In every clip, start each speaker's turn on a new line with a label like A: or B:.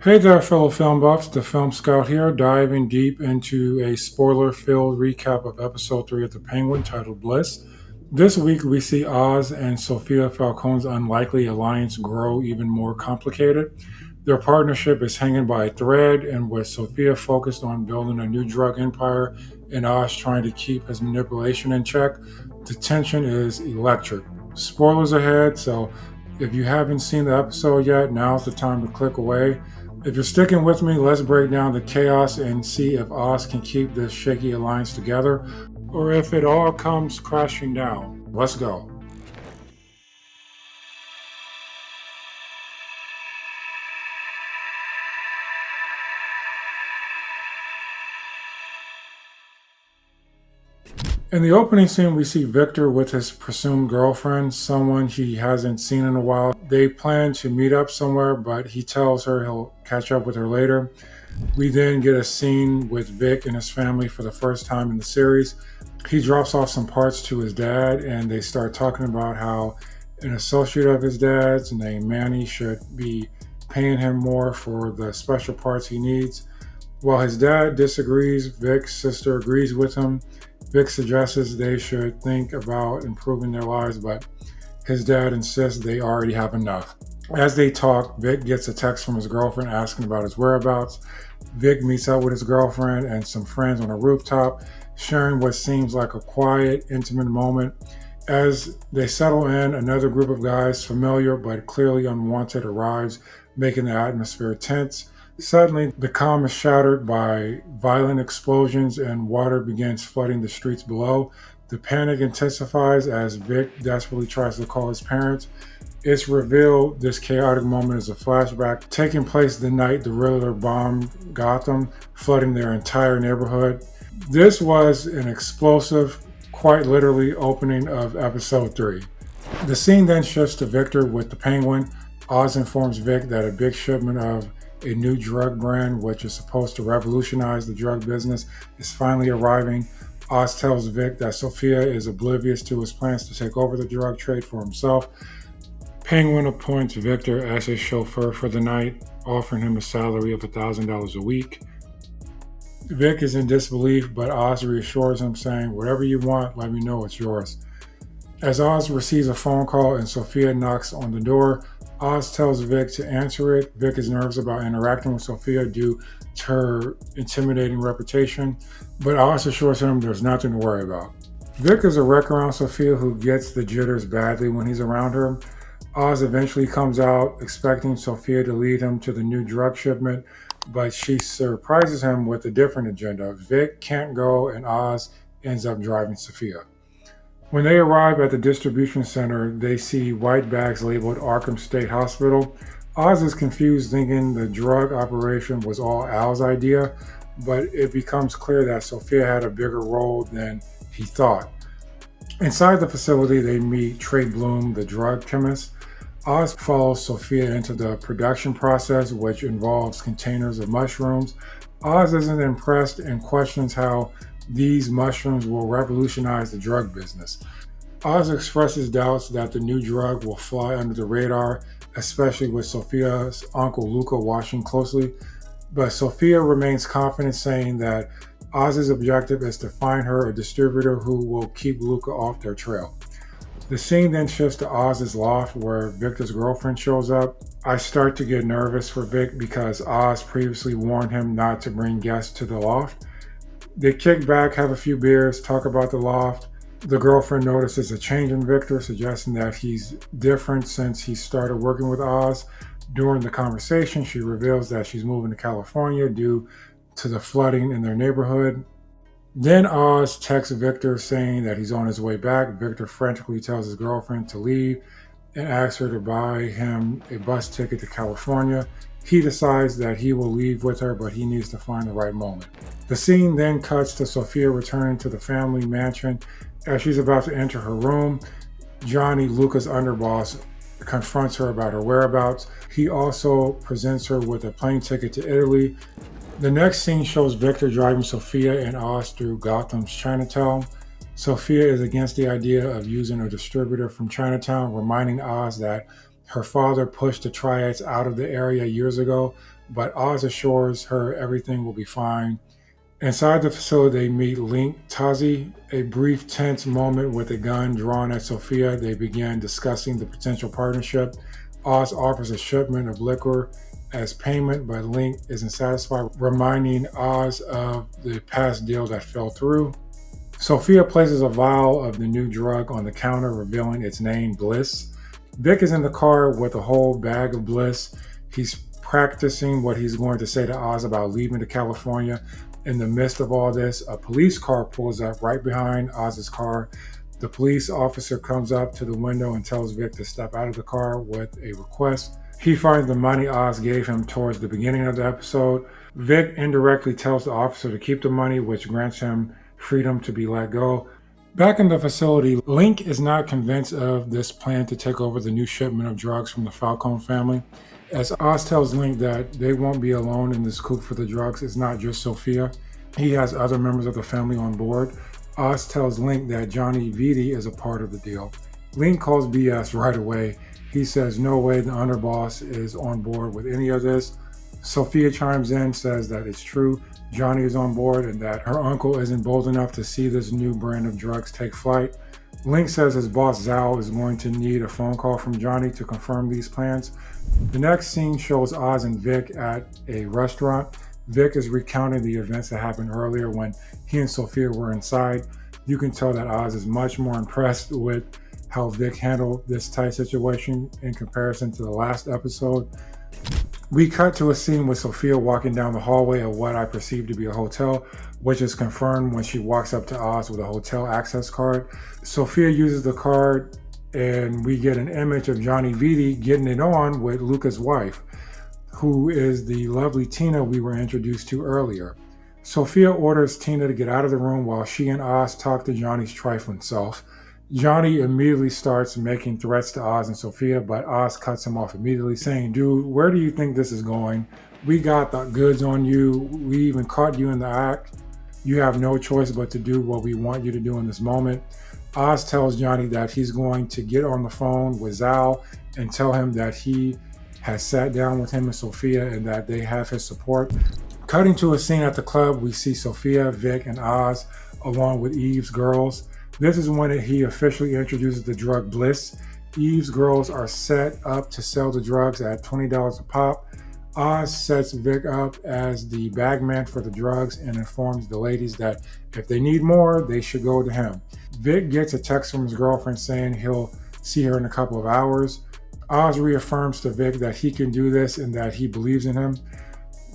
A: Hey there, fellow film buffs. The Film Scout here, diving deep into a spoiler filled recap of episode 3 of The Penguin titled Bliss. This week, we see Oz and Sofia Falcone's unlikely alliance grow even more complicated. Their partnership is hanging by a thread, and with Sofia focused on building a new drug empire and Oz trying to keep his manipulation in check, the tension is electric. Spoilers ahead, so if you haven't seen the episode yet, now's the time to click away. If you're sticking with me, let's break down the chaos and see if Oz can keep this shaky alliance together or if it all comes crashing down. Let's go. In the opening scene, we see Victor with his presumed girlfriend, someone he hasn't seen in a while. They plan to meet up somewhere, but he tells her he'll catch up with her later. We then get a scene with Vic and his family for the first time in the series. He drops off some parts to his dad, and they start talking about how an associate of his dad's named Manny should be paying him more for the special parts he needs. While his dad disagrees, Vic's sister agrees with him. Vic suggests they should think about improving their lives, but his dad insists they already have enough. As they talk, Vic gets a text from his girlfriend asking about his whereabouts. Vic meets up with his girlfriend and some friends on a rooftop, sharing what seems like a quiet, intimate moment. As they settle in, another group of guys, familiar but clearly unwanted, arrives, making the atmosphere tense. Suddenly, the calm is shattered by violent explosions and water begins flooding the streets below. The panic intensifies as Vic desperately tries to call his parents. It's revealed this chaotic moment is a flashback taking place the night the Riddler bombed Gotham, flooding their entire neighborhood. This was an explosive, quite literally, opening of episode 3. The scene then shifts to Victor with the Penguin. Oz informs Vic that a big shipment of a new drug brand, which is supposed to revolutionize the drug business, is finally arriving. Oz tells Vic that Sofia is oblivious to his plans to take over the drug trade for himself. Penguin appoints Victor as his chauffeur for the night, offering him a salary of $1,000 a week. Vic is in disbelief, but Oz reassures him, saying, "Whatever you want, let me know it's yours." As Oz receives a phone call and Sofia knocks on the door, Oz tells Vic to answer it. Vic is nervous about interacting with Sofia due to her intimidating reputation, but Oz assures him there's nothing to worry about. Vic is a wreck around Sofia who gets the jitters badly when he's around her. Oz eventually comes out, expecting Sofia to lead him to the new drug shipment, but she surprises him with a different agenda. Vic can't go, and Oz ends up driving Sofia. When they arrive at the distribution center, they see white bags labeled Arkham State Hospital. Oz is confused, thinking the drug operation was all Al's idea, but it becomes clear that Sofia had a bigger role than he thought. Inside the facility, they meet Trey Bloom, the drug chemist. Oz follows Sofia into the production process, which involves containers of mushrooms. Oz isn't impressed and questions how these mushrooms will revolutionize the drug business. Oz expresses doubts that the new drug will fly under the radar, especially with Sofia's uncle Luca watching closely. But Sofia remains confident, saying that Oz's objective is to find her a distributor who will keep Luca off their trail. The scene then shifts to Oz's loft where Victor's girlfriend shows up. I start to get nervous for Vic because Oz previously warned him not to bring guests to the loft. They kick back, have a few beers, talk about the loft. The girlfriend notices a change in Victor, suggesting that he's different since he started working with Oz. During the conversation, she reveals that she's moving to California due to the flooding in their neighborhood. Then Oz texts Victor saying that he's on his way back. Victor frantically tells his girlfriend to leave and asks her to buy him a bus ticket to California. He decides that he will leave with her, but he needs to find the right moment. The scene then cuts to Sofia returning to the family mansion. As she's about to enter her room, Johnny, Luca's underboss, confronts her about her whereabouts. He also presents her with a plane ticket to Italy. The next scene shows Victor driving Sofia and Oz through Gotham's Chinatown. Sofia is against the idea of using a distributor from Chinatown, reminding Oz that her father pushed the triads out of the area years ago. but Oz assures her everything will be fine. Inside the facility, they meet Link Tazi. A brief, tense moment with a gun drawn at Sofia. They begin discussing the potential partnership. Oz offers a shipment of liquor as payment, but Link isn't satisfied, reminding Oz of the past deal that fell through. Sofia places a vial of the new drug on the counter, revealing its name, Bliss. Vic is in the car with a whole bag of Bliss. He's practicing what he's going to say to Oz about leaving to California. In the midst of all this, a police car pulls up right behind Oz's car. The police officer comes up to the window and tells Vic to step out of the car with a request. He finds the money Oz gave him towards the beginning of the episode. Vic indirectly tells the officer to keep the money, which grants him freedom to be let go. Back in the facility, Link is not convinced of this plan to take over the new shipment of drugs from the Falcone family. As Oz tells Link that they won't be alone in this coup for the drugs, it's not just Sofia. He has other members of the family on board. Oz tells Link that Johnny Vitti is a part of the deal. Link calls BS right away. He says no way the underboss is on board with any of this. Sofia chimes in, says that it's true. Johnny is on board and that her uncle isn't bold enough to see this new brand of drugs take flight. Link says his boss Zal is going to need a phone call from Johnny to confirm these plans. The next scene shows Oz and Vic at a restaurant. Vic is recounting the events that happened earlier when he and Sofia were inside. You can tell that Oz is much more impressed with how Vic handled this tight situation in comparison to the last episode. We cut to a scene with Sofia walking down the hallway of what I perceive to be a hotel, which is confirmed when she walks up to Oz with a hotel access card. Sofia uses the card and we get an image of Johnny Vitti getting it on with Luca's wife, who is the lovely Tina we were introduced to earlier. Sofia orders Tina to get out of the room while she and Oz talk to Johnny's trifling self. Johnny immediately starts making threats to Oz and Sofia, but Oz cuts him off immediately, saying, "Dude, where do you think this is going? We got the goods on you. We even caught you in the act. You have no choice but to do what we want you to do in this moment." Oz tells Johnny that he's going to get on the phone with Zal and tell him that he has sat down with him and Sofia and that they have his support. Cutting to a scene at the club, we see Sofia, Vic, and Oz along with Eve's girls. This is when he officially introduces the drug Bliss. Eve's girls are set up to sell the drugs at $20 a pop. Oz sets Vic up as the bagman for the drugs and informs the ladies that if they need more, they should go to him. Vic gets a text from his girlfriend saying he'll see her in a couple of hours. Oz reaffirms to Vic that he can do this and that he believes in him.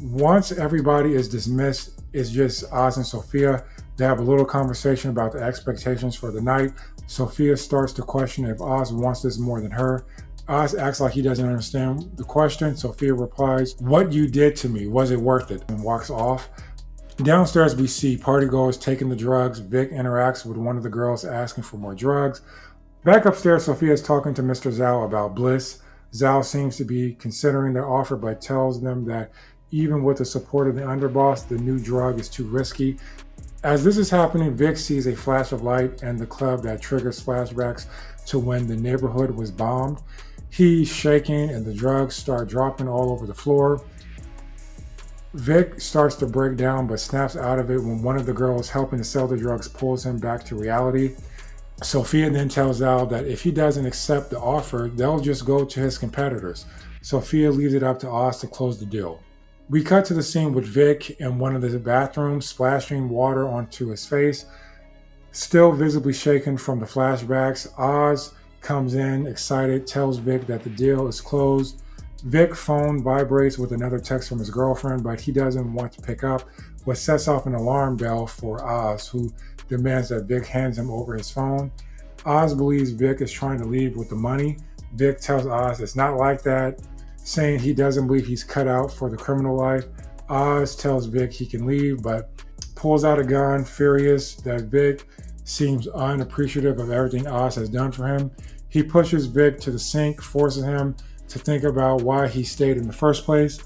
A: Once everybody is dismissed, it's just Oz and Sofia. They have a little conversation about the expectations for the night. Sofia starts to question if Oz wants this more than her. Oz acts like he doesn't understand the question. Sofia replies, "What you did to me, was it worth it?" and walks off. Downstairs, we see partygoers taking the drugs. Vic interacts with one of the girls asking for more drugs. Back upstairs, Sofia is talking to Mr. Zal about Bliss. Zal seems to be considering their offer, but tells them that even with the support of the underboss, the new drug is too risky. As this is happening, Vic sees a flash of light and the club that triggers flashbacks to when the neighborhood was bombed. He's shaking and the drugs start dropping all over the floor. Vic starts to break down but snaps out of it when one of the girls helping to sell the drugs pulls him back to reality. Sofia then tells Zal that if he doesn't accept the offer, they'll just go to his competitors. Sofia leaves it up to Oz to close the deal. We cut to the scene with Vic in one of the bathrooms, splashing water onto his face. Still visibly shaken from the flashbacks, Oz comes in, excited, tells Vic that the deal is closed. Vic's phone vibrates with another text from his girlfriend, but he doesn't want to pick up, which sets off an alarm bell for Oz, who demands that Vic hands him over his phone. Oz believes Vic is trying to leave with the money. Vic tells Oz it's not like that, saying he doesn't believe he's cut out for the criminal life. Oz tells Vic he can leave, but pulls out a gun, furious that Vic seems unappreciative of everything Oz has done for him. He pushes Vic to the sink, forcing him to think about why he stayed in the first place.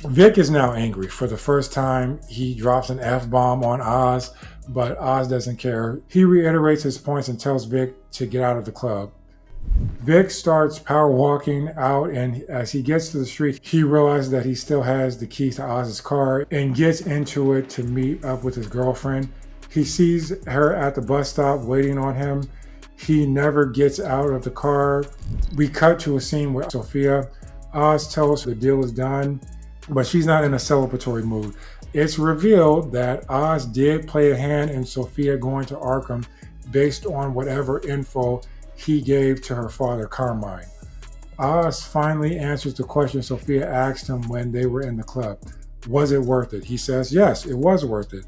A: Vic is now angry. For the first time, he drops an F-bomb on Oz, but Oz doesn't care. He reiterates his points and tells Vic to get out of the club. Vic starts power walking out, and as he gets to the street, he realizes that he still has the keys to Oz's car and gets into it to meet up with his girlfriend. He sees her at the bus stop waiting on him. He never gets out of the car. We cut to a scene with Sofia. Oz tells her the deal is done, but she's not in a celebratory mood. It's revealed that Oz did play a hand in Sofia going to Arkham based on whatever info he gave to her father, Carmine. Oz finally answers the question Sofia asked him when they were in the club. Was it worth it? He says, yes, it was worth it.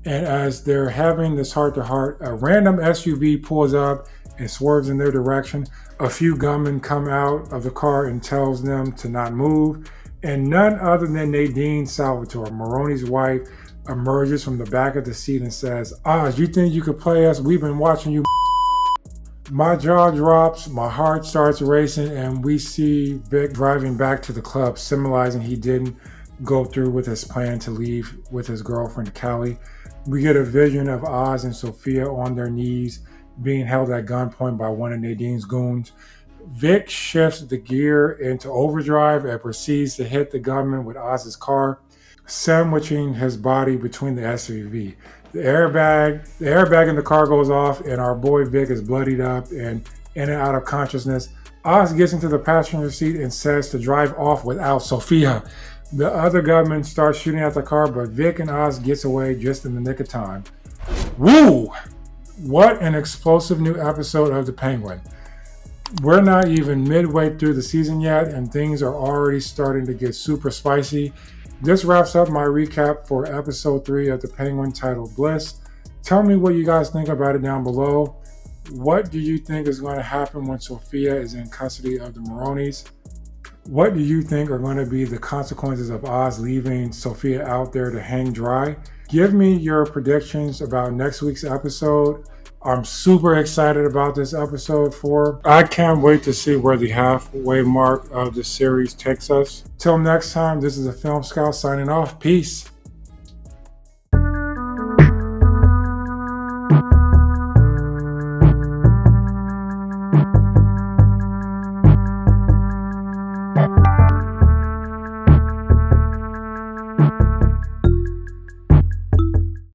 A: And as they're having this heart-to-heart, a random SUV pulls up and swerves in their direction. A few gunmen come out of the car and tells them to not move. And none other than Nadine Salvatore, Maroni's wife, emerges from the back of the seat and says, Oz, you think you could play us? We've been watching you. My jaw drops, my heart starts racing, and we see Vic driving back to the club, symbolizing he didn't go through with his plan to leave with his girlfriend, Callie. We get a vision of Oz and Sofia on their knees, being held at gunpoint by one of Nadine's goons. Vic shifts the gear into overdrive and proceeds to hit the gunman with Oz's car, sandwiching his body between the SUV. The airbag in the car goes off, and our boy Vic is bloodied up and in and out of consciousness. Oz gets into the passenger seat and says to drive off without Sofia. The other gunman starts shooting at the car, but Vic and Oz gets away just in the nick of time. Woo! What an explosive new episode of The Penguin. We're not even midway through the season yet, and things are already starting to get super spicy. This wraps up my recap for episode 3 of The Penguin, titled Bliss. Tell me what you guys think about it down below. What do you think is going to happen when Sofia is in custody of the Maronis? What do you think are going to be the consequences of Oz leaving Sofia out there to hang dry? Give me your predictions about next week's episode. I'm super excited about this episode 4. I can't wait to see where the halfway mark of the series takes us. Till next time, this is a Film Scout signing off. Peace.